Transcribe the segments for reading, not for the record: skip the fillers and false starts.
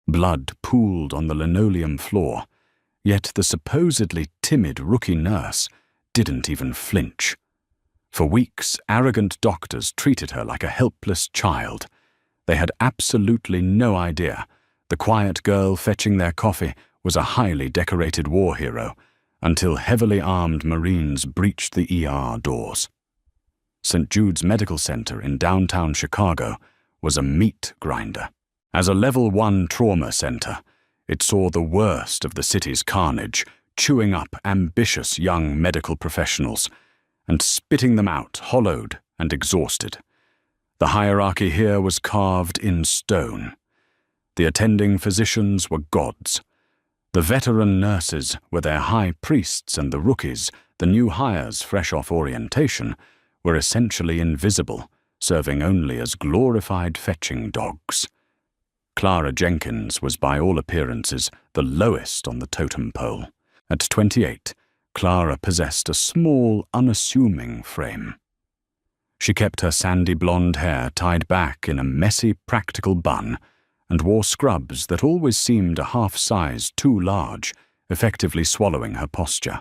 Blood pooled on the linoleum floor, yet the supposedly timid rookie nurse didn't even flinch. For weeks, arrogant doctors treated her like a helpless child. They had absolutely no idea the quiet girl fetching their coffee was a highly decorated war hero, until heavily armed Marines breached the ER doors. St. Jude's Medical Center in downtown Chicago was a meat grinder. As a Level 1 trauma center, it saw the worst of the city's carnage, chewing up ambitious young medical professionals and spitting them out, hollowed and exhausted. The hierarchy here was carved in stone. The attending physicians were gods. The veteran nurses were their high priests, and the rookies, the new hires fresh off orientation, were essentially invisible, serving only as glorified fetching dogs. Clara Jenkins was by all appearances the lowest on the totem pole. At 28, Clara possessed a small, unassuming frame. She kept her sandy blonde hair tied back in a messy, practical bun and wore scrubs that always seemed a half size too large, effectively swallowing her posture.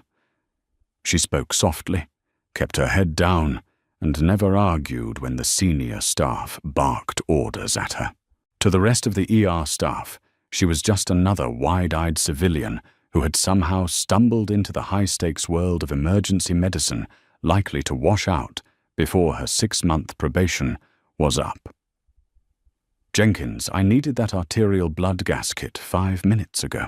She spoke softly, kept her head down, and never argued when the senior staff barked orders at her. To the rest of the ER staff, she was just another wide-eyed civilian who had somehow stumbled into the high-stakes world of emergency medicine, likely to wash out before her 6-month probation was up. "Jenkins, I needed that arterial blood gas kit 5 minutes ago."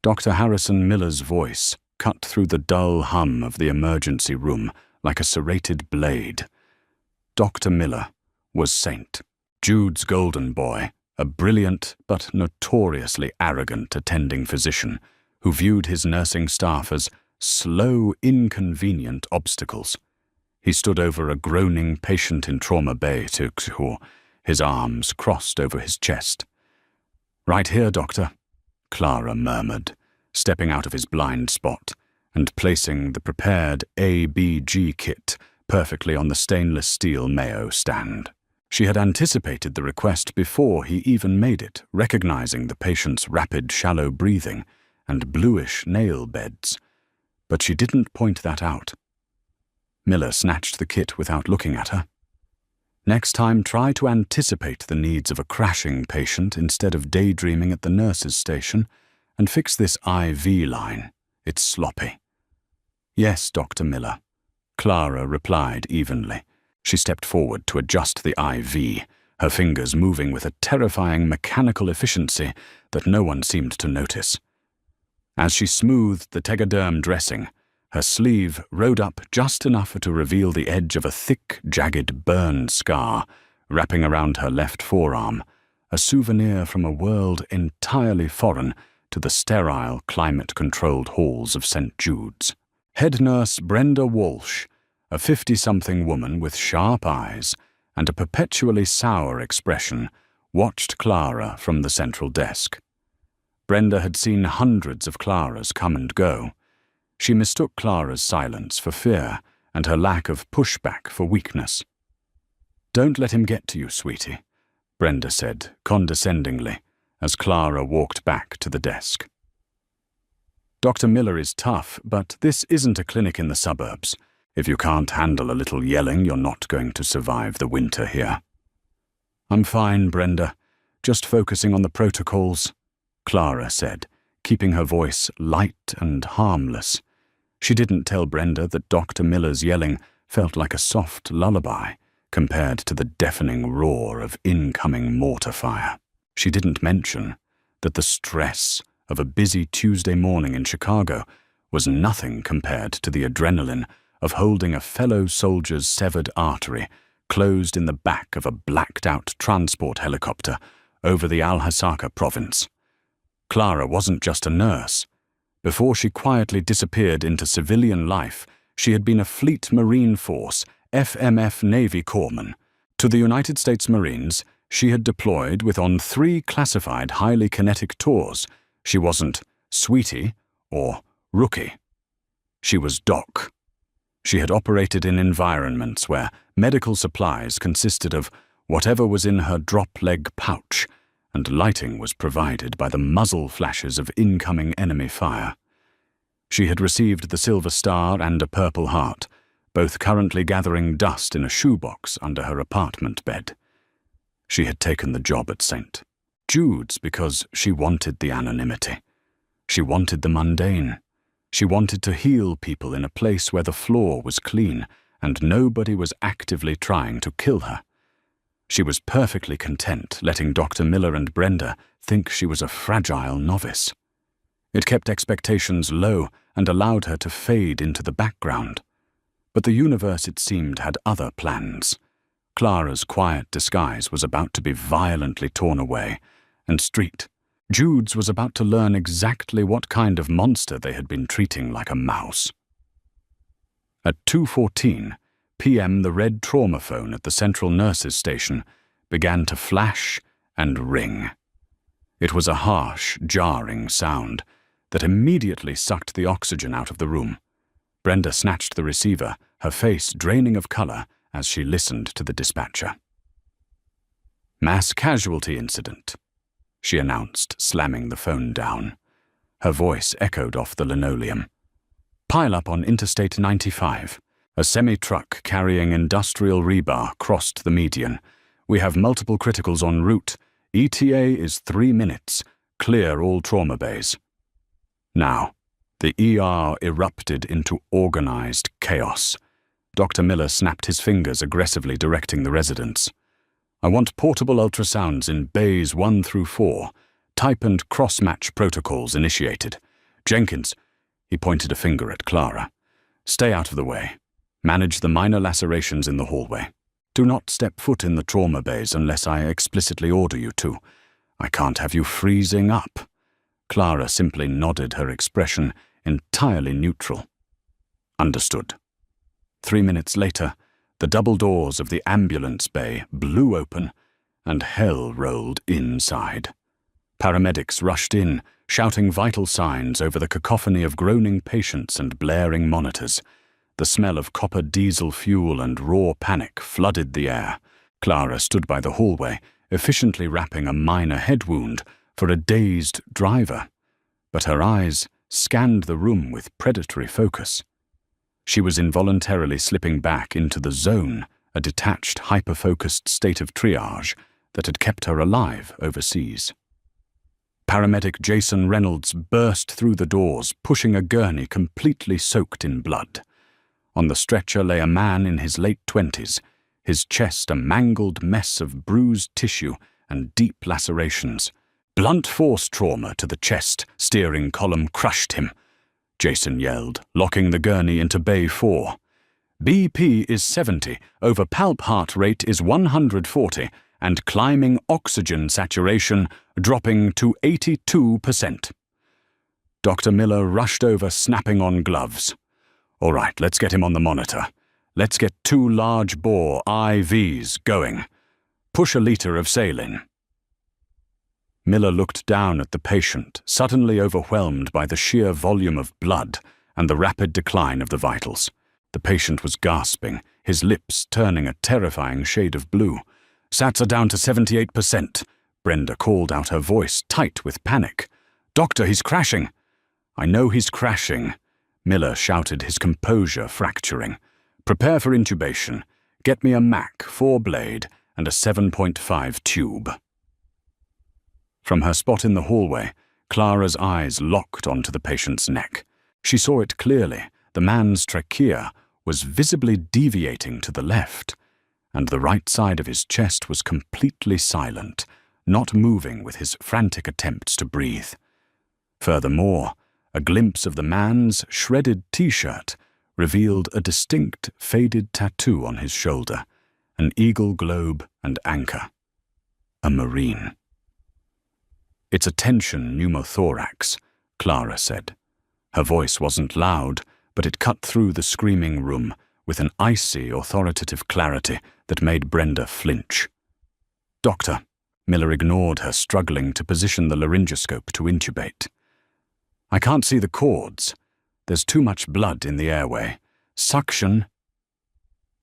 Dr. Harrison Miller's voice cut through the dull hum of the emergency room like a serrated blade. Dr. Miller was Saint, Jude's golden boy, a brilliant but notoriously arrogant attending physician who viewed his nursing staff as slow, inconvenient obstacles. He stood over a groaning patient in trauma bay, his arms crossed over his chest. "Right here, doctor," Clara murmured, stepping out of his blind spot and placing the prepared ABG kit perfectly on the stainless steel Mayo stand. She had anticipated the request before he even made it, recognizing the patient's rapid, shallow breathing and bluish nail beds, but she didn't point that out. Miller snatched the kit without looking at her. "Next time, try to anticipate the needs of a crashing patient instead of daydreaming at the nurse's station, and fix this IV line. It's sloppy." "Yes, Dr. Miller," Clara replied evenly. She stepped forward to adjust the IV, her fingers moving with a terrifying mechanical efficiency that no one seemed to notice. As she smoothed the Tegaderm dressing, her sleeve rode up just enough to reveal the edge of a thick, jagged burn scar wrapping around her left forearm, a souvenir from a world entirely foreign to the sterile, climate-controlled halls of St. Jude's. Head nurse Brenda Walsh, a 50-something woman with sharp eyes and a perpetually sour expression, watched Clara from the central desk. Brenda had seen hundreds of Claras come and go. She mistook Clara's silence for fear and her lack of pushback for weakness. "Don't let him get to you, sweetie," Brenda said condescendingly as Clara walked back to the desk. "Dr. Miller is tough, but this isn't a clinic in the suburbs. If you can't handle a little yelling, you're not going to survive the winter here." "I'm fine, Brenda. Just focusing on the protocols," Clara said, keeping her voice light and harmless. She didn't tell Brenda that Dr. Miller's yelling felt like a soft lullaby compared to the deafening roar of incoming mortar fire. She didn't mention that the stress of a busy Tuesday morning in Chicago was nothing compared to the adrenaline of holding a fellow soldier's severed artery closed in the back of a blacked-out transport helicopter over the Alhasaka province. Clara wasn't just a nurse. Before she quietly disappeared into civilian life, she had been a Fleet Marine Force, FMF Navy corpsman. To the United States Marines, she had deployed with on 3 classified highly kinetic tours. She wasn't sweetie or rookie. She was Doc. She had operated in environments where medical supplies consisted of whatever was in her drop-leg pouch and lighting was provided by the muzzle flashes of incoming enemy fire. She had received the Silver Star and a Purple Heart, both currently gathering dust in a shoebox under her apartment bed. She had taken the job at St. Jude's because she wanted the anonymity. She wanted the mundane. She wanted to heal people in a place where the floor was clean and nobody was actively trying to kill her. She was perfectly content letting Dr. Miller and Brenda think she was a fragile novice. It kept expectations low and allowed her to fade into the background. But the universe, it seemed, had other plans. Clara's quiet disguise was about to be violently torn away, and St. Jude's was about to learn exactly what kind of monster they had been treating like a mouse. At 2:14 p.m., the red trauma phone at the Central Nurses Station began to flash and ring. It was a harsh, jarring sound that immediately sucked the oxygen out of the room. Brenda snatched the receiver, her face draining of color as she listened to the dispatcher. "Mass casualty incident," she announced, slamming the phone down. Her voice echoed off the linoleum. "Pile-up on Interstate 95. A semi-truck carrying industrial rebar crossed the median. We have multiple criticals en route. ETA is 3 minutes. Clear all trauma bays." Now, the ER erupted into organized chaos. Dr. Miller snapped his fingers, aggressively directing the residents. "I want portable ultrasounds in bays 1 through 4. Type and cross-match protocols initiated. Jenkins," he pointed a finger at Clara, "stay out of the way. Manage the minor lacerations in the hallway. Do not step foot in the trauma bays unless I explicitly order you to. I can't have you freezing up." Clara simply nodded, her expression entirely neutral. "Understood." 3 minutes later, the double doors of the ambulance bay blew open, and hell rolled inside. Paramedics rushed in, shouting vital signs over the cacophony of groaning patients and blaring monitors. The smell of copper diesel fuel and raw panic flooded the air. Clara stood by the hallway, efficiently wrapping a minor head wound for a dazed driver, but her eyes scanned the room with predatory focus. She was involuntarily slipping back into the zone, a detached, hyper-focused state of triage that had kept her alive overseas. Paramedic Jason Reynolds burst through the doors, pushing a gurney completely soaked in blood. On the stretcher lay a man in his late 20s, his chest a mangled mess of bruised tissue and deep lacerations. Blunt force trauma to the chest steering column crushed him, Jason yelled, locking the gurney into Bay 4. "BP is 70, over palp heart rate is 140, and climbing oxygen saturation dropping to 82%. Dr. Miller rushed over, snapping on gloves. "All right, let's get him on the monitor. Let's get 2 large-bore IVs going. Push a liter of saline." Miller looked down at the patient, suddenly overwhelmed by the sheer volume of blood and the rapid decline of the vitals. The patient was gasping, his lips turning a terrifying shade of blue. "Sats are down to 78%. Brenda called out, her voice tight with panic. "Doctor, he's crashing." "I know he's crashing," Miller shouted, his composure fracturing. "Prepare for intubation. Get me a MAC 4-blade and a 7.5 tube." From her spot in the hallway, Clara's eyes locked onto the patient's neck. She saw it clearly. The man's trachea was visibly deviating to the left, and the right side of his chest was completely silent, not moving with his frantic attempts to breathe. Furthermore, a glimpse of the man's shredded t-shirt revealed a distinct faded tattoo on his shoulder, an eagle globe and anchor. A Marine. "It's a tension pneumothorax," Clara said. Her voice wasn't loud, but it cut through the screaming room with an icy, authoritative clarity that made Brenda flinch. "Doctor," Miller ignored her, struggling to position the laryngoscope to intubate. "I can't see the cords. There's too much blood in the airway. Suction."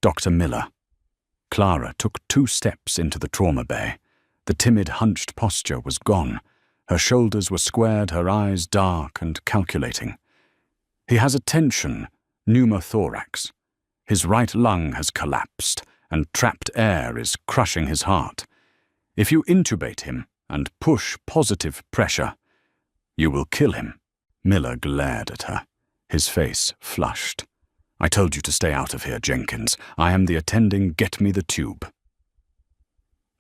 "Dr. Miller." Clara took 2 steps into the trauma bay. The timid, hunched posture was gone. Her shoulders were squared, her eyes dark and calculating. He has a tension pneumothorax. His right lung has collapsed, and trapped air is crushing his heart. If you intubate him and push positive pressure, you will kill him. Miller glared at her, his face flushed. I told you to stay out of here, Jenkins. I am the attending. Get me the tube.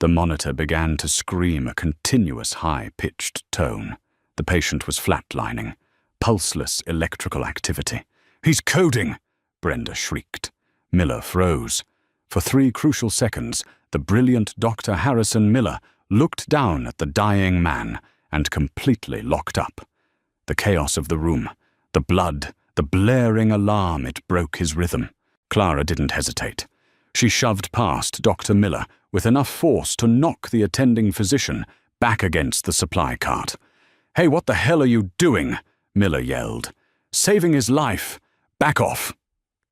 The monitor began to scream a continuous high-pitched tone. The patient was flatlining, pulseless electrical activity. He's coding, Brenda shrieked. Miller froze. For 3 crucial seconds, the brilliant Dr. Harrison Miller looked down at the dying man and completely locked up. The chaos of the room, the blood, the blaring alarm, it broke his rhythm. Clara didn't hesitate. She shoved past Dr. Miller with enough force to knock the attending physician back against the supply cart. Hey, what the hell are you doing? Miller yelled. Saving his life. Back off.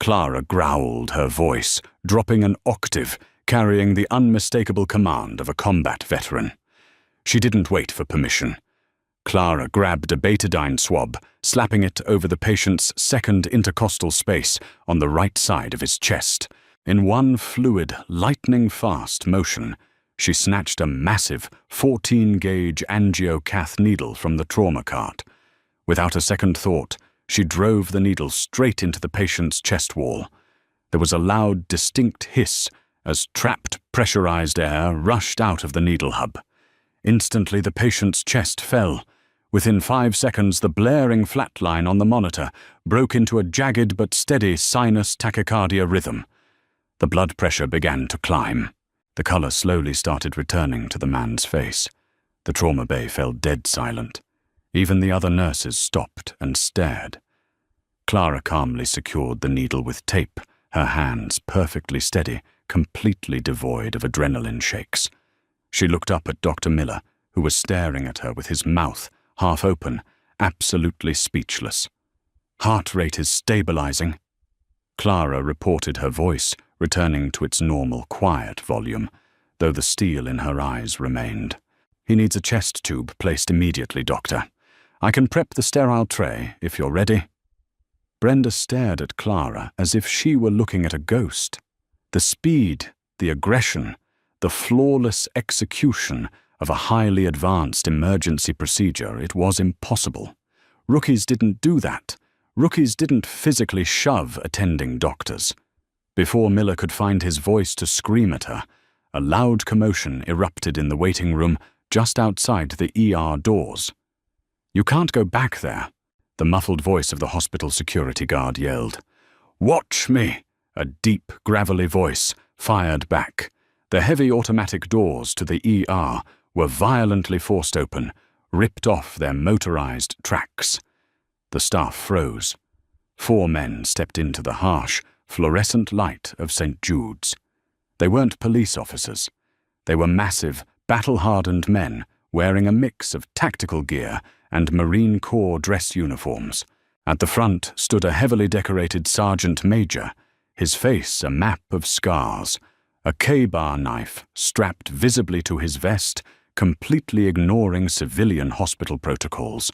Clara growled, her voice dropping an octave, carrying the unmistakable command of a combat veteran. She didn't wait for permission. Clara grabbed a betadine swab, slapping it over the patient's second intercostal space on the right side of his chest. In one fluid, lightning-fast motion, she snatched a massive 14-gauge angiocath needle from the trauma cart. Without a second thought, she drove the needle straight into the patient's chest wall. There was a loud, distinct hiss as trapped, pressurized air rushed out of the needle hub. Instantly, the patient's chest fell. Within 5 seconds, the blaring flatline on the monitor broke into a jagged but steady sinus tachycardia rhythm. The blood pressure began to climb. The color slowly started returning to the man's face. The trauma bay fell dead silent. Even the other nurses stopped and stared. Clara calmly secured the needle with tape, her hands perfectly steady, completely devoid of adrenaline shakes. She looked up at Dr. Miller, who was staring at her with his mouth half open, absolutely speechless. Heart rate is stabilizing. Clara reported, her voice returning to its normal, quiet volume, though the steel in her eyes remained. He needs a chest tube placed immediately, Doctor. I can prep the sterile tray, if you're ready. Brenda stared at Clara as if she were looking at a ghost. The speed, the aggression, the flawless execution of a highly advanced emergency procedure, it was impossible. Rookies didn't do that. Rookies didn't physically shove attending doctors. Before Miller could find his voice to scream at her, a loud commotion erupted in the waiting room just outside the ER doors. You can't go back there, the muffled voice of the hospital security guard yelled. Watch me, a deep, gravelly voice fired back. The heavy automatic doors to the ER were violently forced open, ripped off their motorized tracks. The staff froze. 4 men stepped into the harsh, fluorescent light of St. Jude's. They weren't police officers. They were massive, battle-hardened men wearing a mix of tactical gear and Marine Corps dress uniforms. At the front stood a heavily decorated sergeant major, his face a map of scars, a K-bar knife strapped visibly to his vest, completely ignoring civilian hospital protocols.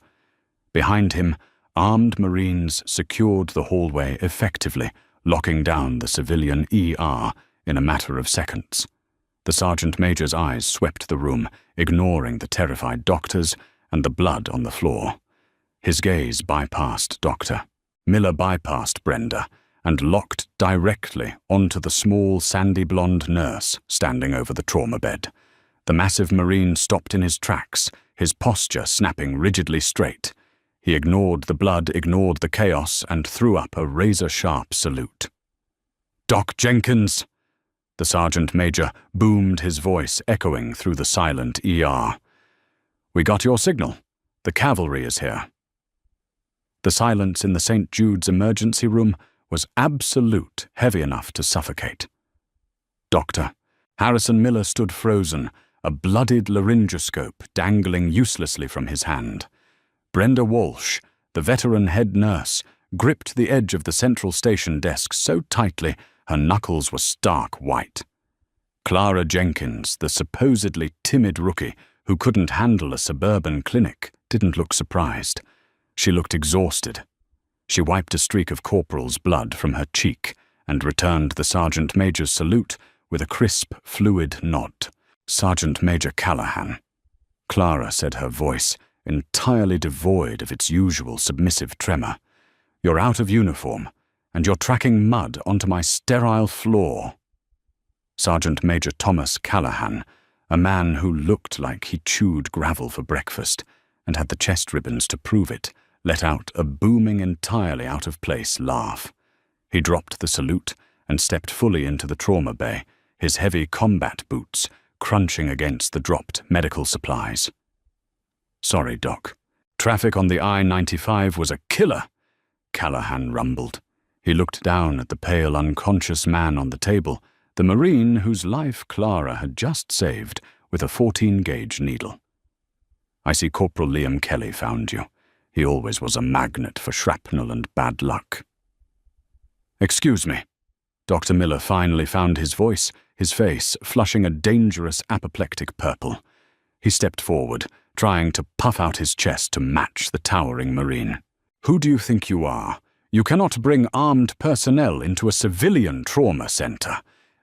Behind him, armed Marines secured the hallway effectively, locking down the civilian ER in a matter of seconds. The sergeant major's eyes swept the room, ignoring the terrified doctors and the blood on the floor. His gaze bypassed Doctor. Miller bypassed Brenda and locked directly onto the small sandy-blonde nurse standing over the trauma bed. The massive Marine stopped in his tracks, his posture snapping rigidly straight. He ignored the blood, ignored the chaos, and threw up a razor-sharp salute. "Doc Jenkins!" The sergeant major boomed, his voice echoing through the silent ER. "We got your signal. The cavalry is here." The silence in the St. Jude's emergency room was absolute, heavy enough to suffocate. Doctor Harrison Miller stood frozen, a bloodied laryngoscope dangling uselessly from his hand. Brenda Walsh, the veteran head nurse, gripped the edge of the central station desk so tightly her knuckles were stark white. Clara Jenkins, the supposedly timid rookie who couldn't handle a suburban clinic, didn't look surprised. She looked exhausted. She wiped a streak of corporal's blood from her cheek and returned the Sergeant Major's salute with a crisp, fluid nod. "Sergeant Major Callahan," Clara said, her voice entirely devoid of its usual submissive tremor. "You're out of uniform, and you're tracking mud onto my sterile floor." Sergeant Major Thomas Callahan, a man who looked like he chewed gravel for breakfast and had the chest ribbons to prove it, let out a booming, entirely out-of-place laugh. He dropped the salute and stepped fully into the trauma bay, his heavy combat boots crunching against the dropped medical supplies. "Sorry, Doc. Traffic on the I-95 was a killer," Callahan rumbled. He looked down at the pale, unconscious man on the table, the Marine whose life Clara had just saved with a 14-gauge needle. "I see Corporal Liam Kelly found you. He always was a magnet for shrapnel and bad luck." "Excuse me." Dr. Miller finally found his voice, his face flushing a dangerous apoplectic purple. He stepped forward, trying to puff out his chest to match the towering Marine. "Who do you think you are? You cannot bring armed personnel into a civilian trauma center.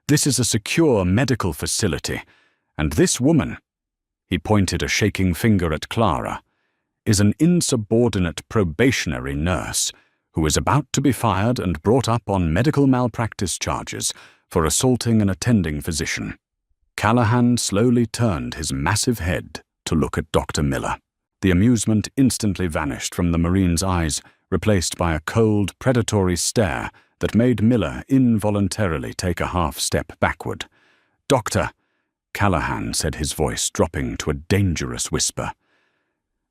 This is a secure medical facility, and this woman," he pointed a shaking finger at Clara, "is an insubordinate probationary nurse who is about to be fired and brought up on medical malpractice charges for assaulting an attending physician." Callahan slowly turned his massive head to look at Dr. Miller. The amusement instantly vanished from the Marine's eyes, replaced by a cold, predatory stare that made Miller involuntarily take a half-step backward. "Doctor," Callahan said, his voice dropping to a dangerous whisper,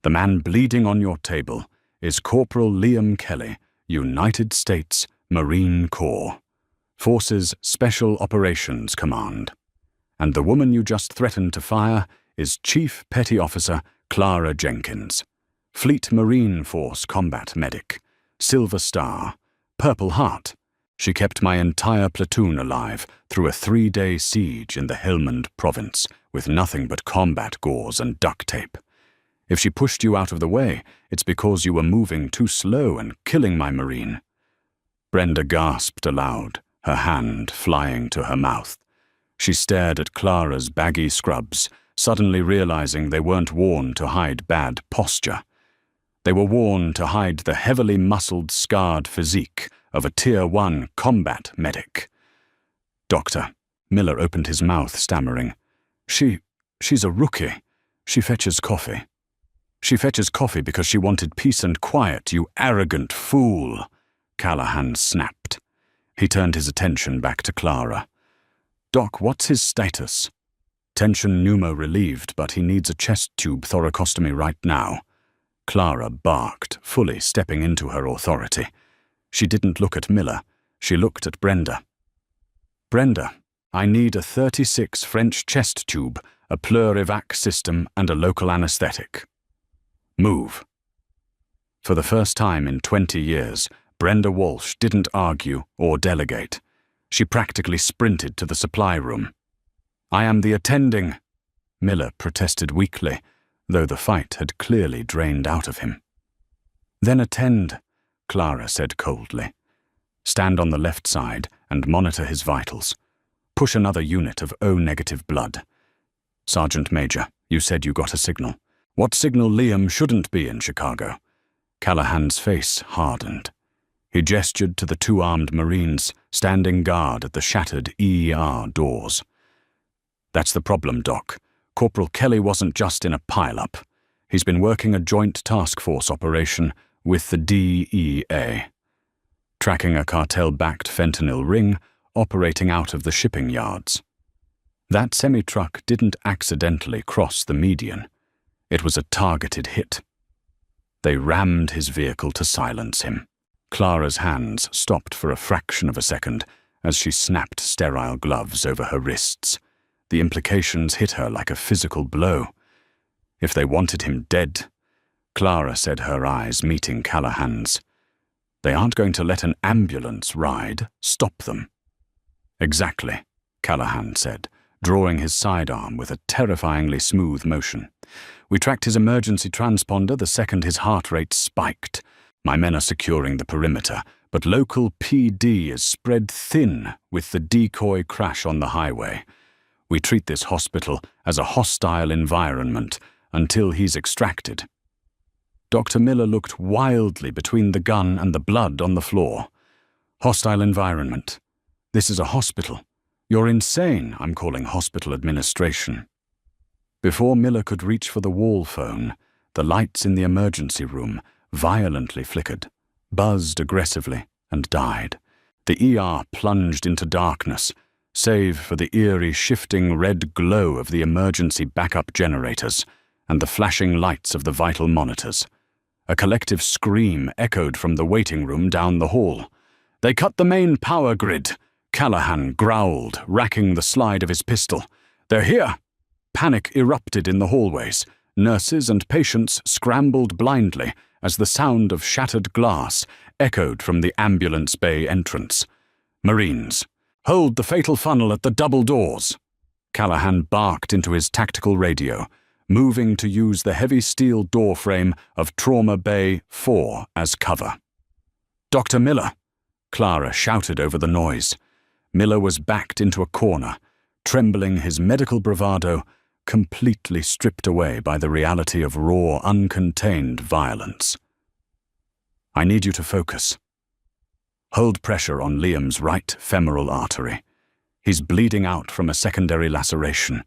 "the man bleeding on your table is Corporal Liam Kelly, United States Marine Corps, Forces Special Operations Command. And the woman you just threatened to fire is Chief Petty Officer Clara Jenkins, Fleet Marine Force Combat Medic, Silver Star, Purple Heart. She kept my entire platoon alive through a 3-day siege in the Helmand province with nothing but combat gauze and duct tape. If she pushed you out of the way, it's because you were moving too slow and killing my Marine." Brenda gasped aloud, her hand flying to her mouth. She stared at Clara's baggy scrubs, suddenly realizing they weren't worn to hide bad posture. They were worn to hide the heavily muscled, scarred physique of a Tier 1 combat medic. "Doctor," Miller opened his mouth, stammering, She's a rookie. She fetches coffee." "She fetches coffee because she wanted peace and quiet, you arrogant fool," Callahan snapped. He turned his attention back to Clara. "Doc, what's his status?" "Tension pneumo-relieved, but he needs a chest tube thoracostomy right now." Clara barked, fully stepping into her authority. She didn't look at Miller. She looked at Brenda. "Brenda, I need a 36 French chest tube, a pleur-evac system, and a local anesthetic. Move." For the first time in 20 years, Brenda Walsh didn't argue or delegate. She practically sprinted to the supply room. "I am the attending," Miller protested weakly, though the fight had clearly drained out of him. "Then attend," Clara said coldly. "Stand on the left side and monitor his vitals. Push another unit of O-negative blood. Sergeant Major, you said you got a signal. What signal Liam shouldn't be in Chicago?" Callahan's face hardened. He gestured to the 2 armed Marines standing guard at the shattered ER doors. "That's the problem, Doc. Corporal Kelly wasn't just in a pile-up. He's been working a joint task force operation with the DEA, tracking a cartel-backed fentanyl ring operating out of the shipping yards. That semi-truck didn't accidentally cross the median. It was a targeted hit. They rammed his vehicle to silence him." Clara's hands stopped for a fraction of a second as she snapped sterile gloves over her wrists. The implications hit her like a physical blow. If they wanted him dead, Clara said, her eyes meeting Callahan's, they aren't going to let an ambulance ride stop them. "Exactly," Callahan said, drawing his sidearm with a terrifyingly smooth motion. We tracked his emergency transponder the second his heart rate spiked. My men are securing the perimeter, but local PD is spread thin with the decoy crash on the highway. We treat this hospital as a hostile environment until he's extracted. Dr. Miller looked wildly between the gun and the blood on the floor. Hostile environment. This is a hospital. You're insane, I'm calling hospital administration. Before Miller could reach for the wall phone, the lights in the emergency room violently flickered, buzzed aggressively, and died. The ER plunged into darkness, save for the eerie shifting red glow of the emergency backup generators and the flashing lights of the vital monitors. A collective scream echoed from the waiting room down the hall. "They cut the main power grid," Callahan growled, racking the slide of his pistol. "They're here!" Panic erupted in the hallways. Nurses and patients scrambled blindly as the sound of shattered glass echoed from the ambulance bay entrance. "Marines, hold the fatal funnel at the double doors!" Callahan barked into his tactical radio, moving to use the heavy steel doorframe of Trauma Bay 4 as cover. "Dr. Miller!" Clara shouted over the noise. Miller was backed into a corner, trembling, his medical bravado completely stripped away by the reality of raw, uncontained violence. "I need you to focus. Hold pressure on Liam's right femoral artery. He's bleeding out from a secondary laceration.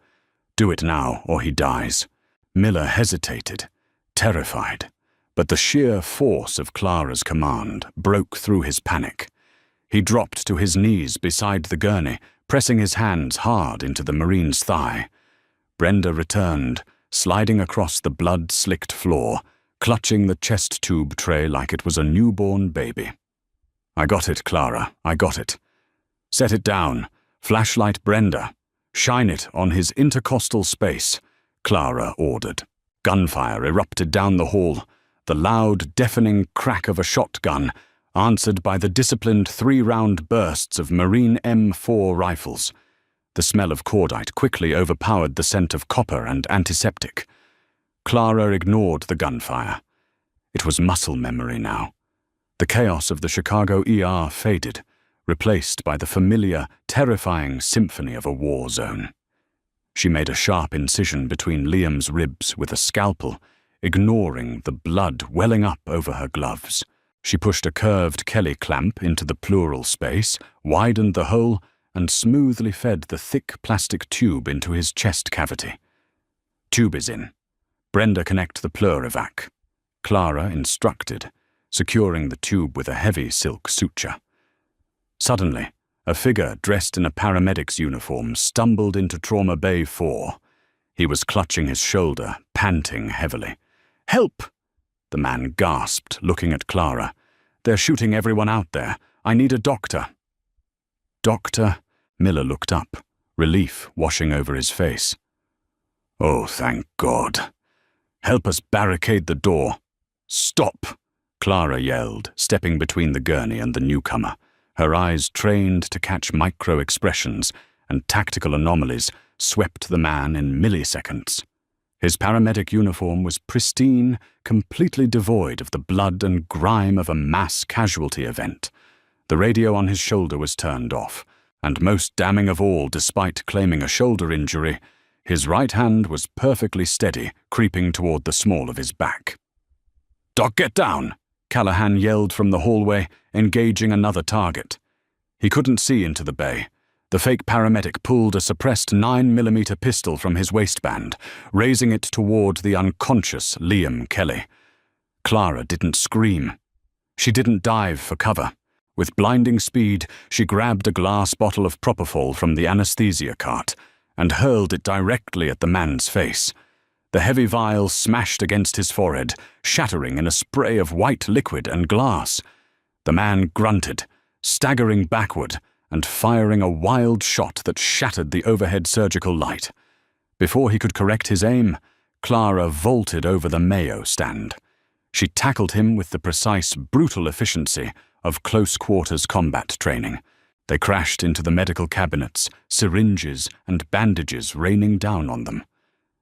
Do it now, or he dies." Miller hesitated, terrified, but the sheer force of Clara's command broke through his panic. He dropped to his knees beside the gurney, pressing his hands hard into the Marine's thigh. Brenda returned, sliding across the blood-slicked floor, clutching the chest tube tray like it was a newborn baby. "I got it, Clara, I got it. Set it down. Flashlight Brenda. Shine it on his intercostal space," Clara ordered. Gunfire erupted down the hall, the loud, deafening crack of a shotgun, answered by the disciplined 3-round bursts of Marine M4 rifles. The smell of cordite quickly overpowered the scent of copper and antiseptic. Clara ignored the gunfire. It was muscle memory now. The chaos of the Chicago ER faded, replaced by the familiar, terrifying symphony of a war zone. She made a sharp incision between Liam's ribs with a scalpel, ignoring the blood welling up over her gloves. She pushed a curved Kelly clamp into the pleural space, widened the hole, and smoothly fed the thick plastic tube into his chest cavity. "Tube is in. Brenda, connect the pleurovac," Clara instructed, securing the tube with a heavy silk suture. Suddenly, a figure dressed in a paramedic's uniform stumbled into Trauma Bay 4. He was clutching his shoulder, panting heavily. "Help!" The man gasped, looking at Clara. "They're shooting everyone out there. I need a doctor." "Doctor?" Miller looked up, relief washing over his face. "Oh, thank God. Help us barricade the door." "Stop!" Clara yelled, stepping between the gurney and the newcomer, her eyes trained to catch micro-expressions and tactical anomalies swept the man in milliseconds. His paramedic uniform was pristine, completely devoid of the blood and grime of a mass casualty event. The radio on his shoulder was turned off, and most damning of all, despite claiming a shoulder injury, his right hand was perfectly steady, creeping toward the small of his back. "Doc, get down!" Callahan yelled from the hallway, engaging another target. He couldn't see into the bay. The fake paramedic pulled a suppressed 9mm pistol from his waistband, raising it toward the unconscious Liam Kelly. Clara didn't scream. She didn't dive for cover. With blinding speed, she grabbed a glass bottle of propofol from the anesthesia cart and hurled it directly at the man's face. The heavy vial smashed against his forehead, shattering in a spray of white liquid and glass. The man grunted, staggering backward and firing a wild shot that shattered the overhead surgical light. Before he could correct his aim, Clara vaulted over the Mayo stand. She tackled him with the precise, brutal efficiency of close-quarters combat training. They crashed into the medical cabinets, syringes and bandages raining down on them.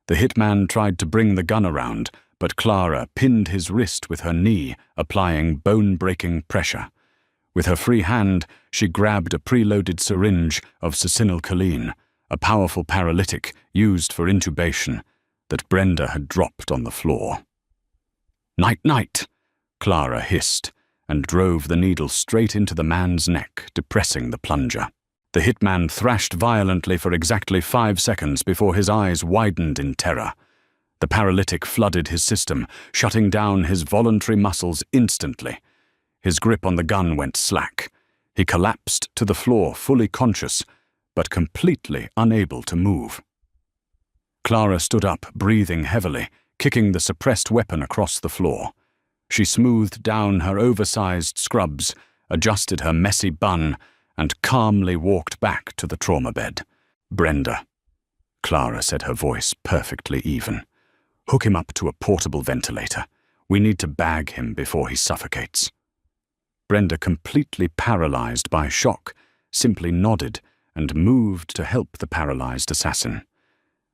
The hitman tried to bring the gun around, but Clara pinned his wrist with her knee, applying bone-breaking pressure. With her free hand, she grabbed a preloaded syringe of succinylcholine, a powerful paralytic used for intubation, that Brenda had dropped on the floor. "Night-night," Clara hissed, and drove the needle straight into the man's neck, depressing the plunger. The hitman thrashed violently for exactly 5 seconds before his eyes widened in terror. The paralytic flooded his system, shutting down his voluntary muscles instantly. His grip on the gun went slack. He collapsed to the floor, fully conscious, but completely unable to move. Clara stood up, breathing heavily, kicking the suppressed weapon across the floor. She smoothed down her oversized scrubs, adjusted her messy bun, and calmly walked back to the trauma bed. "Brenda," Clara said, her voice perfectly even. "Hook him up to a portable ventilator. We need to bag him before he suffocates." Brenda, completely paralyzed by shock, simply nodded and moved to help the paralyzed assassin.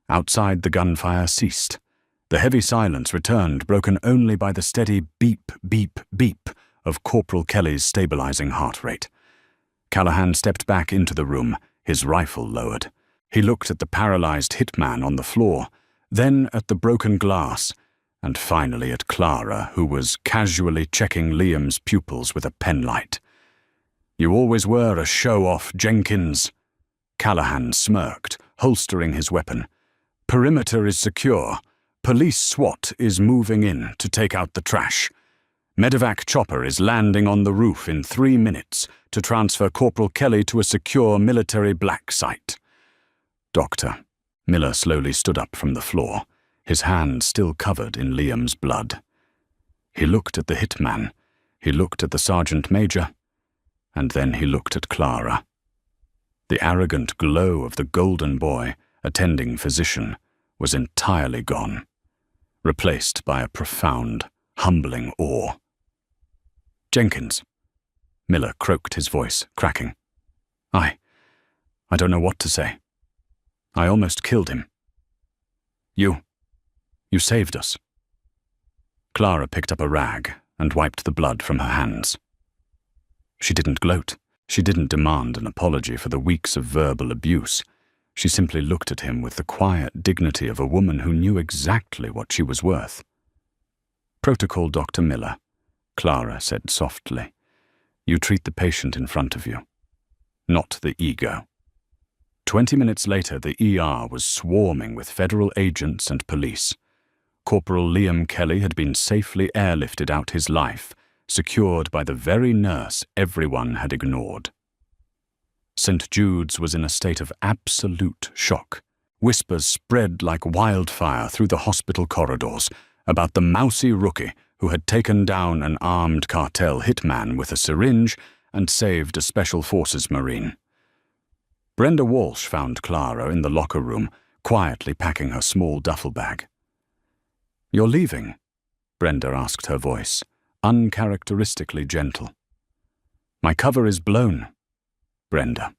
Outside, the gunfire ceased. The heavy silence returned, broken only by the steady beep, beep, beep of Corporal Kelly's stabilizing heart rate. Callahan stepped back into the room, his rifle lowered. He looked at the paralyzed hitman on the floor, then at the broken glass, and finally at Clara, who was casually checking Liam's pupils with a penlight. "You always were a show-off, Jenkins." Callahan smirked, holstering his weapon. "Perimeter is secure. Police SWAT is moving in to take out the trash. Medevac chopper is landing on the roof in 3 minutes to transfer Corporal Kelly to a secure military black site." "Doctor." Miller slowly stood up from the floor, his hand still covered in Liam's blood. He looked at the hitman, he looked at the sergeant major, and then he looked at Clara. The arrogant glow of the golden boy, attending physician, was entirely gone, replaced by a profound, humbling awe. "Jenkins," Miller croaked, his voice cracking. I don't know what to say. I almost killed him. You saved us." Clara picked up a rag and wiped the blood from her hands. She didn't gloat. She didn't demand an apology for the weeks of verbal abuse. She simply looked at him with the quiet dignity of a woman who knew exactly what she was worth. "Protocol, Dr. Miller," Clara said softly. "You treat the patient in front of you, not the ego." 20 minutes later, the ER was swarming with federal agents and police. Corporal Liam Kelly had been safely airlifted out his life, secured by the very nurse everyone had ignored. St. Jude's was in a state of absolute shock. Whispers spread like wildfire through the hospital corridors about the mousy rookie who had taken down an armed cartel hitman with a syringe and saved a Special Forces Marine. Brenda Walsh found Clara in the locker room, quietly packing her small duffel bag. "You're leaving?" Brenda asked, her voice uncharacteristically gentle. "My cover is blown, Brenda."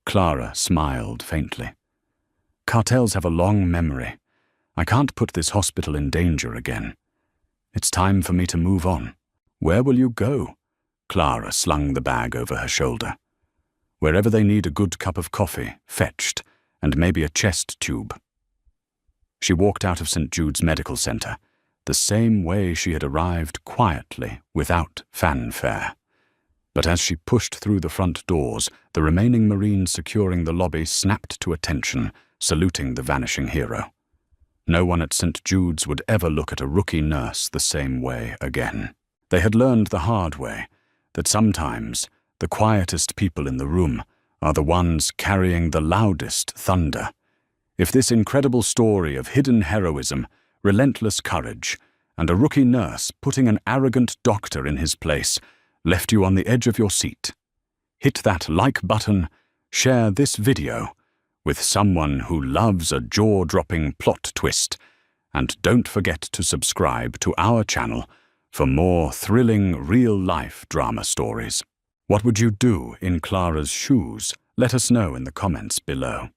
Clara smiled faintly. "Cartels have a long memory. I can't put this hospital in danger again. It's time for me to move on." "Where will you go?" Clara slung the bag over her shoulder. "Wherever they need a good cup of coffee, fetched, and maybe a chest tube." She walked out of St. Jude's Medical Center, the same way she had arrived, quietly, without fanfare. But as she pushed through the front doors, the remaining Marines securing the lobby snapped to attention, saluting the vanishing hero. No one at St. Jude's would ever look at a rookie nurse the same way again. They had learned the hard way that sometimes the quietest people in the room are the ones carrying the loudest thunder. If this incredible story of hidden heroism, relentless courage, and a rookie nurse putting an arrogant doctor in his place left you on the edge of your seat, hit that like button, share this video with someone who loves a jaw-dropping plot twist, and don't forget to subscribe to our channel for more thrilling real-life drama stories. What would you do in Clara's shoes? Let us know in the comments below.